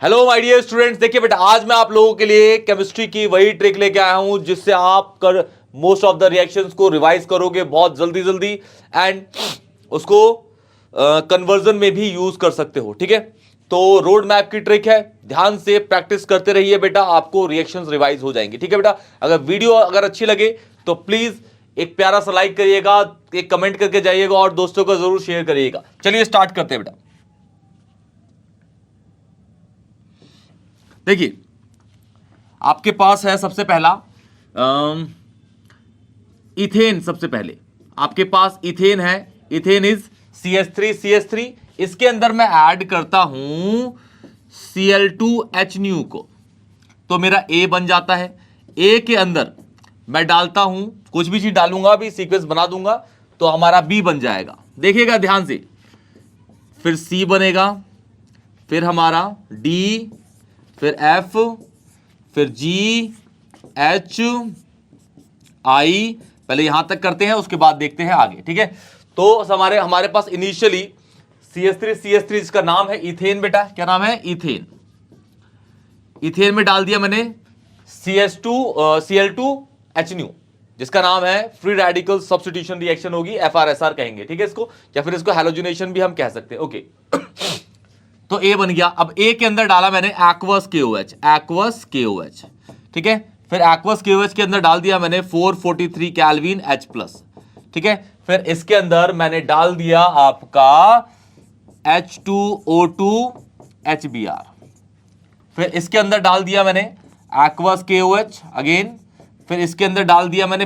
Hello my dear students, देखिए बेटा आज मैं आप लोगों के लिए केमिस्ट्री की वही ट्रिक लेके आया हूं जिससे आप कर मोस्ट ऑफ द रिएक्शंस को रिवाइज करोगे बहुत जल्दी जल्दी एंड उसको कन्वर्जन में भी यूज कर सकते हो। ठीक है, तो रोड मैप की ट्रिक है, ध्यान से प्रैक्टिस करते रहिए बेटा, आपको रिएक्शंस रिवाइज हो जाएंगे। ठीक है बेटा, अगर वीडियो अच्छी लगे तो प्लीज एक प्यारा सा लाइक करिएगा, एक कमेंट करके जाइएगा और दोस्तों को जरूर शेयर करिएगा। चलिए स्टार्ट करते हैं बेटा। देखिए आपके पास है सबसे पहला इथेन। सबसे पहले आपके पास इथेन है, इथेन इज CH3 इसके अंदर मैं ऐड करता हूं Cl2H को, तो मेरा A बन जाता है। A के अंदर मैं डालता हूं, कुछ भी चीज डालूंगा भी सीक्वेंस बना दूंगा तो हमारा B बन जाएगा। देखिएगा ध्यान से, फिर C बनेगा, फिर हमारा D, फिर F, फिर G, H, I। पहले यहां तक करते हैं, उसके बाद देखते हैं आगे। ठीक है, तो हमारे पास इनिशियली CH3 इसका नाम है इथेन बेटा। क्या नाम है? इथेन। इथेन में डाल दिया मैंने Cl2H जिसका नाम है फ्री रेडिकल सब्स्टिट्यूशन रिएक्शन होगी, FRSR कहेंगे। ठीक है इसको, या फिर इसको हैलोजिनेशन भी हम कह सकते हैं। ओके तो A बन गया। अब A के अंदर डाला मैंने एक्वस KOH। ठीक है, फिर एक्वस KOH के अंदर डाल दिया मैंने 443 केल्विन H+। ठीक है, फिर इसके अंदर मैंने डाल दिया आपका H2O2 HBr। फिर इसके अंदर डाल दिया मैंने एक्वस KOH अगेन। फिर इसके अंदर डाल दिया मैंने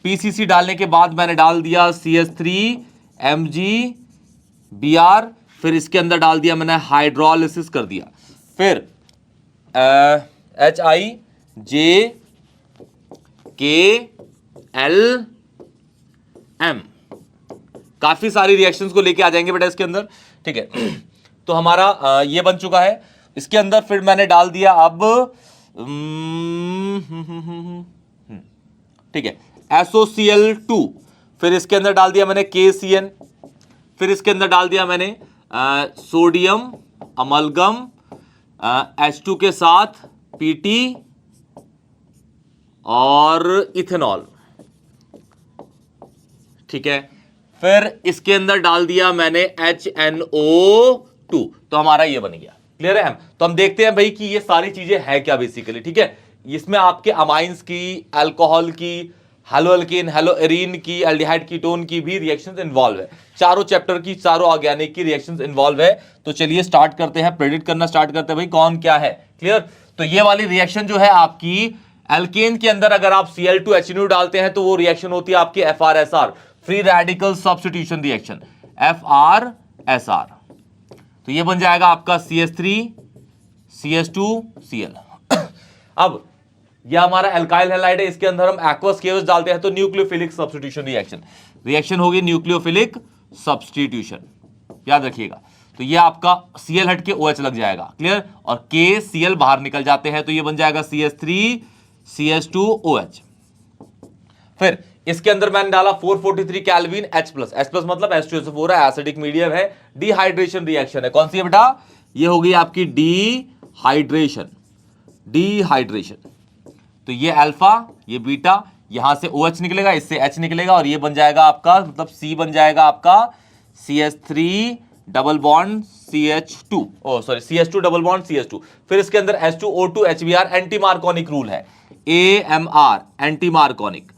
PCC डालने के बाद मैंने डाल दिया CH3 MgBr। फिर इसके अंदर डाल दिया मैंने हाइड्रोलिसिस कर दिया। फिर HIJKLM, काफी सारी रिएक्शंस को लेके आ जाएंगे बेटा इसके अंदर। ठीक है, तो हमारा ये बन चुका है। इसके अंदर फिर मैंने डाल दिया अब ठीक है SOCl2। फिर इसके अंदर डाल दिया मैंने KCN। फिर इसके अंदर डाल दिया मैंने सोडियम अमलगम H2 के साथ PT और इथेनॉल। ठीक है, फिर इसके अंदर डाल दिया मैंने HNO2, तो हमारा ये बन गया। क्लियर है? तो हम देखते हैं भाई कि ये सारी चीजें है क्या बेसिकली। ठीक है, इसमें आपके अमाइंस की, अल्कोहल की, हेलोअल्केन, हेलोएरीन की, एल्डिहाइड कीटोन की भी रिएक्शंस इन्वॉल्व है। चारों चैप्टर की, चारों ऑर्गेनिक की रिएक्शंस इन्वॉल्व है। तो चलिए स्टार्ट करते हैं, प्रेडिक्ट करना स्टार्ट करते हैं भाई कौन क्या है। क्लियर? तो ये वाली रिएक्शन जो है आपकी एल्केन के अंदर अगर आप Cl2HNO डालते हैं तो वो रिएक्शन होती है आपकी FRSR, free radical substitution reaction, FRSR। तो ये बन जाएगा आपका CH3CH2Cl। अब यह हमारा एल्काइल हैलाइड है, इसके अंदर हम एक्वस KOH डालते हैं तो न्यूक्लियोफिलिक सब्स्टिट्यूशन रिएक्शन होगी, न्यूक्लियोफिलिक सब्स्टिट्यूशन, याद रखिएगा। तो ये आपका Cl हट के OH लग जाएगा। क्लियर? और KCl बाहर निकल जाते हैं तो ये बन जाएगा CH3CH2OH। फिर इसके अंदर मैंने डाला 443 केल्विन H+। H+ मतलब H2SO4 है, एसिडिक मीडियम है, डिहाइड्रेशन रिएक्शन है। कौन सी है बेटा? ये होगी आपकी डिहाइड्रेशन। तो ये अल्फा, ये बीटा, यहां से OH निकलेगा, इससे H निकलेगा और ये बन जाएगा आपका, मतलब C बन जाएगा आपका CH3 double bond CH2, CH2 double bond CH2। फिर इसके अंदर H2O2 HBr, anti Markovnikov rule है, AMR एंटी मार्कोनिक।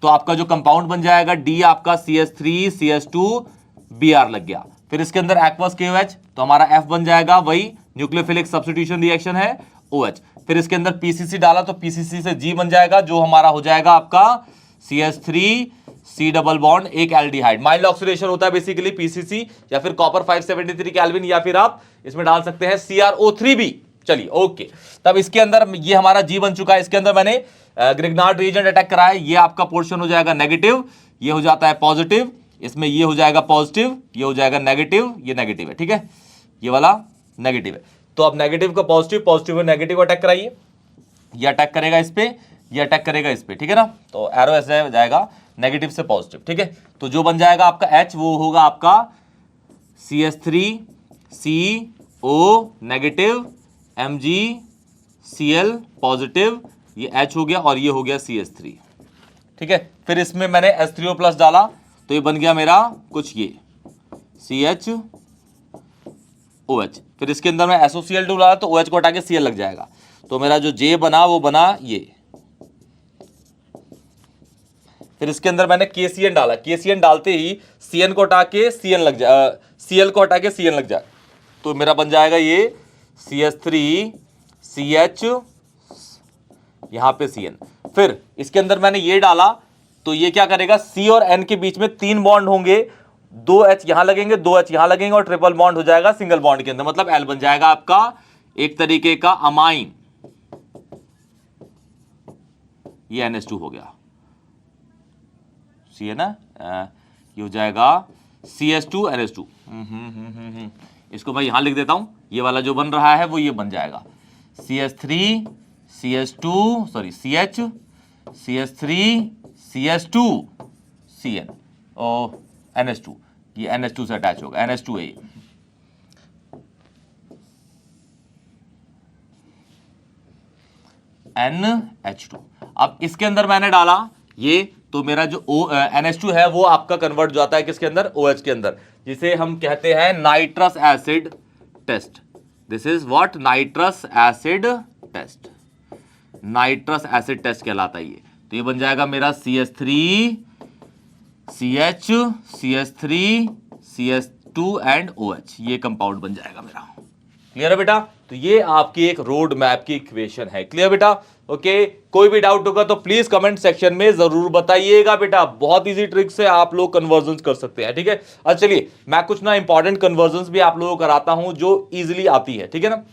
तो आपका जो कंपाउंड बन जाएगा D आपका CH3 CH2Br लग गया। फिर इसके अंदर एक्वस KOH, तो हमारा F बन जाएगा, वही न्यूक्लियोफिलिक सब्स्टिट्यूशन रिएक्शन है, OH। फिर इसके अंदर PCC डाला तो PCC से G बन जाएगा, जो हमारा हो जाएगा आपका CH3C डबल बॉन्ड एक एल्डिहाइड। माइल्ड ऑक्सीडेशन होता है बेसिकली PCC, या फिर कॉपर 573 केल्विन, या फिर आप इसमें डाल सकते हैं CrO3b। चलिए ओके, तब इसके अंदर ये हमारा G बन चुका है। इसके अंदर मैंने ग्रिग्नार्ड रीजेंट अटैक कराया, ये आपका पोर्शन हो जाएगा नेगेटिव, ये हो जाता है पॉजिटिव, इसमें ये हो जाएगा पॉजिटिव, ये हो जाएगा नेगेटिव, ये नेगेटिव है। ठीक है, ये वाला नेगेटिव है। तो अब नेगेटिव का पॉजिटिव, पॉजिटिव और नेगेटिव अटैक कराइए, ये अटैक करेगा इस पे, ये अटैक करेगा इस पे। ठीक है ना, तो एरो ऐसे हो जाएगा नेगेटिव से पॉजिटिव। ठीक है, तो जो बन जाएगा आपका H वो होगा आपका CH3C O negative, MgCl positive, ये H हो गया और ये हो गया CH3, ठीक है। फिर इसमें मैंने H3O प्लस डाला तो ये बन गया मेरा कुछ ये CHOH। फिर इसके अंदर मैं SOCl2 डाला तो OH को हटा के Cl लग जाएगा, तो मेरा जो J बना वो बना ये। फिर इसके अंदर मैंने KCN डाला, KCN डालते ही Cn को हटा के Cn लग जाए, Cl को हटा के Cn लग जाए, तो मेरा बन जाएगा ये CH3CH, यहां पे Cn। फिर इसके अंदर मैंने ये डाला तो ये क्या करेगा, C और N के बीच में 3 बॉन्ड होंगे, 2 H यहां लगेंगे, 2 H यहां लगेंगे और ट्रिपल बॉन्ड हो जाएगा सिंगल बॉन्ड के अंदर, मतलब L बन जाएगा आपका एक तरीके का अमाइन, ये NH2 हो गया, सी है ना, ये हो जाएगा CH2NH2। इसको मैं यहां लिख देता हूं, ये वाला जो बन रहा है वो ये बन जाएगा CH3 CH2 sorry CH CH3 CH2 CN और NH2, ये NH2 से अटैच होगा, NH2 है ये। NH2। अब इसके अंदर मैंने डाला ये, तो मेरा जो NH2 है वो आपका कन्वर्ट हो जाता है किसके अंदर, OH के अंदर, जिसे हम कहते हैं nitrous acid test. This is what, nitrous acid test, nitrous acid test कहलाता है ये। तो ये बन जाएगा मेरा CH3 CH CH3 CH2 and OH, ये कंपाउंड बन जाएगा मेरा। क्लियर है बेटा, तो ये आपकी एक रोड मैप की इक्वेशन है। क्लियर बेटा, ओके। कोई भी डाउट होगा तो प्लीज कमेंट सेक्शन में जरूर बताइएगा बेटा, बहुत इजी ट्रिक से आप लोग कन्वर्जन कर सकते हैं, ठीक है। अच्छा चलिए मैं कुछ ना इंपॉर्टेंट कन्वर्जन भी आप लोगों को कराता हूं जो इजिली आती है, ठीक है ना।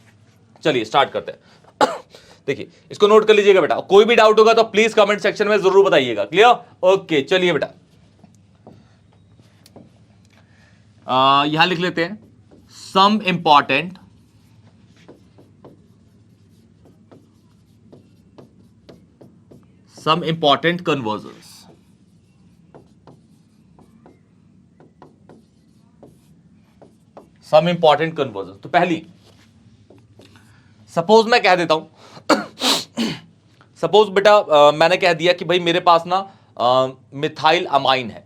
चलिए स्टार्ट करते हैं। देखिए इसको नोट कर लीजिएगा बेटा, कोई भी डाउट होगा तो प्लीज कमेंट सेक्शन में जरूर बताइएगा। Clear, okay. चलिए बेटा यहां लिख लेते हैं some important some important conversions। some important conversions, तो पहली सपोज मैं कह देता हूं सपोज बेटा मैंने कह दिया कि भाई मेरे पास ना मिथाइल अमाइन है,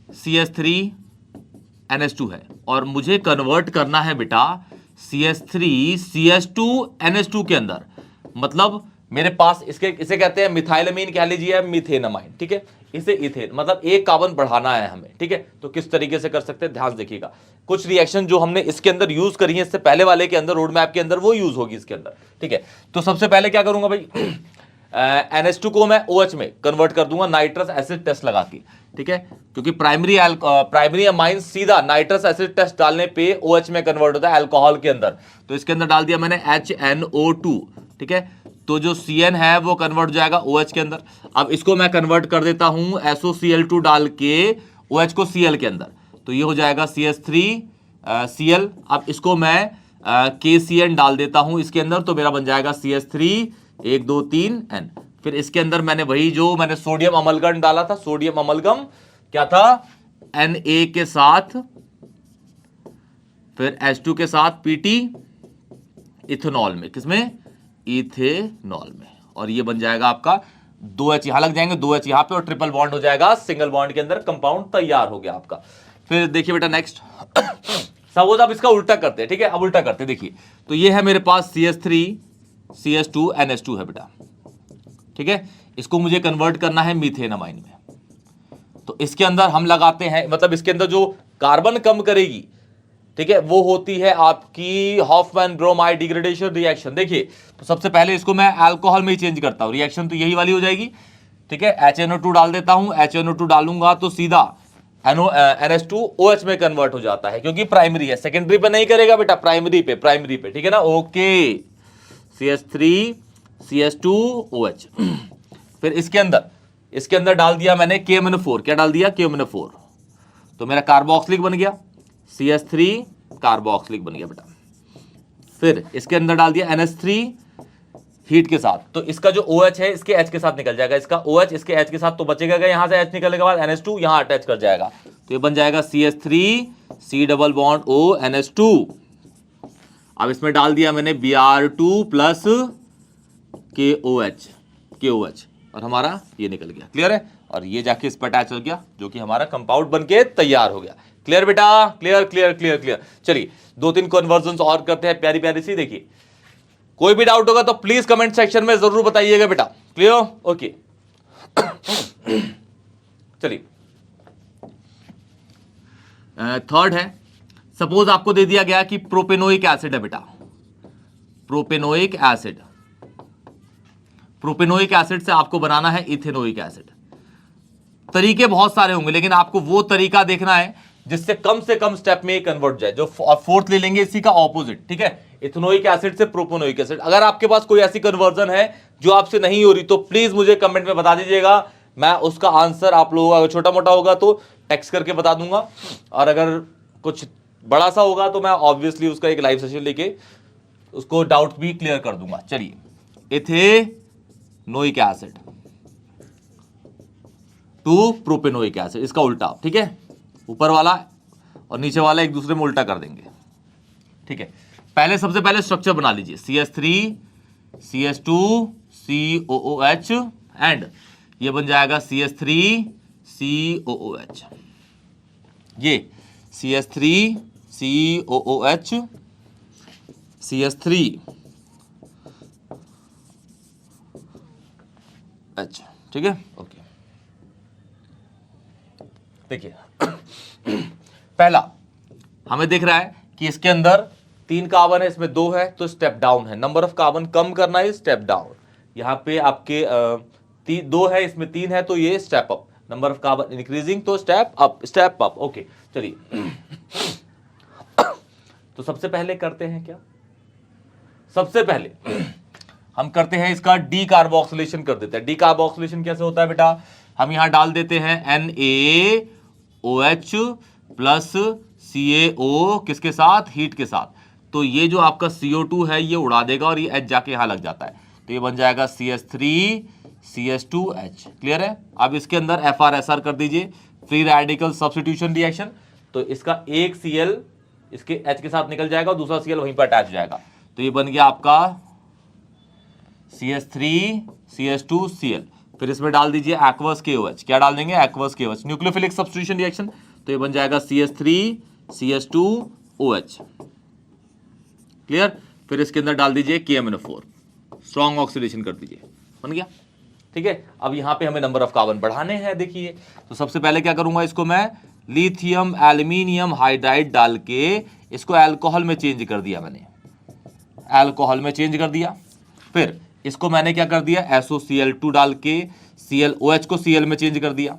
CH3NH2 है, और मुझे कन्वर्ट करना है बेटा CH3CH2NH2 के अंदर, मतलब मेरे पास इसे कहते हैं मिथाइलमीन कह लीजिए, मीथेन अमाइन, ठीक है। इसे इथेन, मतलब एक कार्बन बढ़ाना है हमें, ठीक है। तो किस तरीके से कर सकते हैं, ध्यान देखिएगा। कुछ रिएक्शन जो हमने इसके अंदर यूज करी है इससे पहले वाले के अंदर, रोड मैप के अंदर, वो यूज होगी इसके अंदर, ठीक है। तो सबसे पहले क्या करूंगा भाई, NH2 को मैं OH में कन्वर्ट कर दूंगा नाइट्रस एसिड टेस्ट लगा के, ठीक है, क्योंकि प्राइमरी अमाइन सीधा नाइट्रस एसिड टेस्ट डालने पे OH में कन्वर्ट होता है अल्कोहल के अंदर। तो इसके अंदर डाल दिया मैंने HNO2, ठीक है। तो जो CN है वो कन्वर्ट हो जाएगा OH के अंदर। अब इसको मैं कन्वर्ट कर देता हूं SOCl2 डाल के OH को Cl के अंदर, तो ये हो जाएगा CH3Cl। अब इसको मैं KCN डाल देता हूं इसके अंदर, तो मेरा बन जाएगा CH3 1 2 3 N। फिर इसके अंदर मैंने वही जो मैंने सोडियम अमलगम डाला था, सोडियम अमलगम क्या था, Na के साथ, फिर H2 के साथ PT इथेनॉल में, किसमें, इथेनॉल में, और ये बन जाएगा आपका 2 H यहां लग जाएंगे, 2 H यहां पे, और ट्रिपल बॉन्ड हो जाएगा सिंगल बॉन्ड के अंदर, कंपाउंड तैयार हो गया आपका। फिर देखिए बेटा नेक्स्ट सपोज अब इसका उल्टा करते हैं, ठीक है। अब उल्टा करते हैं, देखिए तो ये है मेरे पास CH3 CH2NH2 है बेटा, ठीक है। इसको मुझे कन्वर्ट करना है मीथेन अमाइन में, तो इसके अंदर हम लगाते हैं, मतलब इसके अंदर जो कार्बन कम करेगी, ठीक है, वो होती है आपकी हॉफमैन ब्रोमाइड डिग्रेडेशन रिएक्शन। देखिए तो सबसे पहले इसको मैं अल्कोहल में ही चेंज करता हूं, रिएक्शन तो यही वाली हो जाएगी, ठीक है। HNO2 डाल देता हूं, HNO2 डालूंगा तो सीधा NH2 OH में कन्वर्ट हो जाता है, क्योंकि प्राइमरी है, सेकेंडरी पे नहीं करेगा बेटा, प्राइमरी पे, ठीक है ना, ओके। CH3 CH2 OH। फिर इसके अंदर डाल दिया मैंने KMnO4, क्या डाल दिया, KMnO4, तो मेरा कार्बोक्सिलिक बन गया, CH3 कार्बोक्सिलिक बन गया बेटा। फिर इसके अंदर डाल दिया NH3 हीट के साथ, तो इसका जो OH है इसके H के साथ निकल जाएगा, इसका OH इसके H के साथ, तो बचेगा क्या, यहां से H निकलने के बाद NH2 यहां अटैच कर जाएगा, तो ये बन जाएगा CH3 C double bond O NH2, अब इसमें डाल दिया मैंने Br2 प्लस KOH और हमारा ये निकल गया। क्लियर है? और ये जाके इस पर अटैच हो गया, जो कि हमारा कंपाउंड बनके तैयार हो गया। क्लियर बेटा? Clear clear clear clear. चलिए 2-3 कन्वर्जन और करते हैं प्यारी प्यारी सी। देखिए कोई भी डाउट होगा तो प्लीज कमेंट सेक्शन में जरूर बताइएगा बेटा। क्लियर? ओके चलिए थर्ड है, सपोज आपको दे दिया गया कि प्रोपेनोइक एसिड है बेटा, प्रोपेनोइक एसिड, प्रोपेनोइक एसिड से आपको बनाना है इथेनोइक एसिड। तरीके बहुत सारे होंगे लेकिन आपको वो तरीका देखना है जिससे कम से कम स्टेप में कन्वर्ट जाए। जो फोर्थ ले लेंगे इसी का ऑपोजिट, ठीक है, इथेनोइक एसिड से प्रोपेनोइक एसिड। अगर आपके पास कोई ऐसी कन्वर्जन है जो आपसे नहीं हो रही तो प्लीज मुझे कमेंट में बता दीजिएगा, मैं उसका आंसर आप लोगों का अगर छोटा मोटा होगा तो टेक्स्ट करके बता दूंगा, और अगर कुछ बड़ा सा होगा तो मैं ऑब्वियसली उसका एक लाइव सेशन लेके उसको डाउट भी क्लियर कर दूंगा। चलिए ethanoic acid to propanoic acid, इसका उल्टा, ठीक है, ऊपर वाला और नीचे वाला एक दूसरे में उल्टा कर देंगे। ठीक है, पहले सबसे पहले स्ट्रक्चर बना लीजिए, CH3 CH2 COOH एंड ये बन जाएगा CH3 COOH। ये CH3 COOH CH3 H, ठीक है, ओके। देखिए पहला हमें दिख रहा है कि इसके अंदर 3 कार्बन है, इसमें 2 है तो स्टेप डाउन है, नंबर ऑफ कार्बन कम करना है, स्टेप डाउन। यहां पे आपके 2 है, इसमें 3 है तो ये step up, number of carbon increasing तो स्टेप अप। ओके चलिए तो सबसे पहले करते हैं क्या, सबसे पहले हम करते हैं इसका डी कार्बोक्सिलेशन कर देते हैं। डी कार्बोक्सिलेशन कैसे होता है बेटा, हम यहां डाल देते हैं NaOH प्लस CaO किसके साथ, हीट के साथ, तो ये जो आपका CO2 है ये उड़ा देगा और ये H जाके यहां लग जाता है, तो ये बन जाएगा CH3 CH2H। क्लियर है? अब इसके अंदर FR-SR कर दीजिए, फ्री रेडिकल सब्स्टिट्यूशन रिएक्शन, तो इसका एक Cl इसके H के साथ निकल जाएगा और दूसरा Cl वहीं पर अटैच हो जाएगा, तो ये बन गया आपका CH3 CH2 Cl। फिर इसमें डाल दीजिए एक्वस KOH, क्या डाल देंगे, aqueous KOH, nucleophilic substitution reaction, तो ये बन जाएगा CH3 CH2OH। क्लियर? फिर इसके अंदर डाल दीजिए KMnO4, स्ट्रॉन्ग ऑक्सीडेशन कर दीजिए, बन गया। ठीक है, अब यहां पे हमें नंबर ऑफ कार्बन बढ़ाने हैं। देखिए तो सबसे पहले क्या करूंगा, इसको मैं लिथियम एल्यूमिनियम हाइड्राइड डाल के इसको अल्कोहल में चेंज कर दिया, मैंने अल्कोहल में चेंज कर दिया। फिर इसको मैंने क्या कर दिया, SOCl2 डाल के ClOH को Cl में चेंज कर दिया,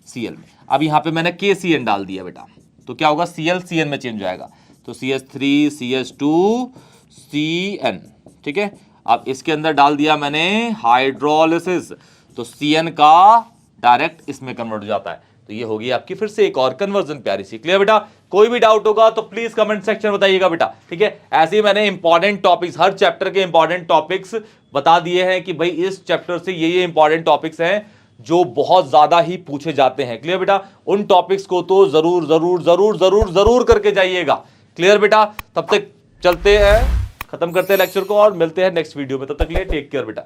Cl में। अब यहां पे मैंने KCN डाल दिया बेटा, तो क्या होगा, Cl Cn में चेंज हो जाएगा, तो CH3 CH2 Cn। ठीक है, अब इसके अंदर डाल दिया मैंने हाइड्रोलिसिस, तो Cn का डायरेक्ट इसमें कन्वर्ट हो जाता है, तो ये होगी आपकी फिर से एक और कन्वर्जन प्यारी सी। क्लियर बेटा? कोई भी डाउट होगा तो प्लीज कमेंट सेक्शन बताइएगा बेटा। ठीक है, ऐसे ही मैंने इंपॉर्टेंट टॉपिक्स, हर चैप्टर के इंपॉर्टेंट टॉपिक्स बता दिए हैं कि भाई इस चैप्टर से ये इंपॉर्टेंट टॉपिक्स हैं जो बहुत ज्यादा ही पूछे जाते हैं। क्लियर बेटा? उन टॉपिक्स को तो जरूर जरूर जरूर जरूर जरूर करके जाइएगा। क्लियर बेटा? तब तक चलते हैं, खत्म करते हैं लेक्चर को और मिलते हैं नेक्स्ट वीडियो में, तब तक के लिए टेक केयर बेटा।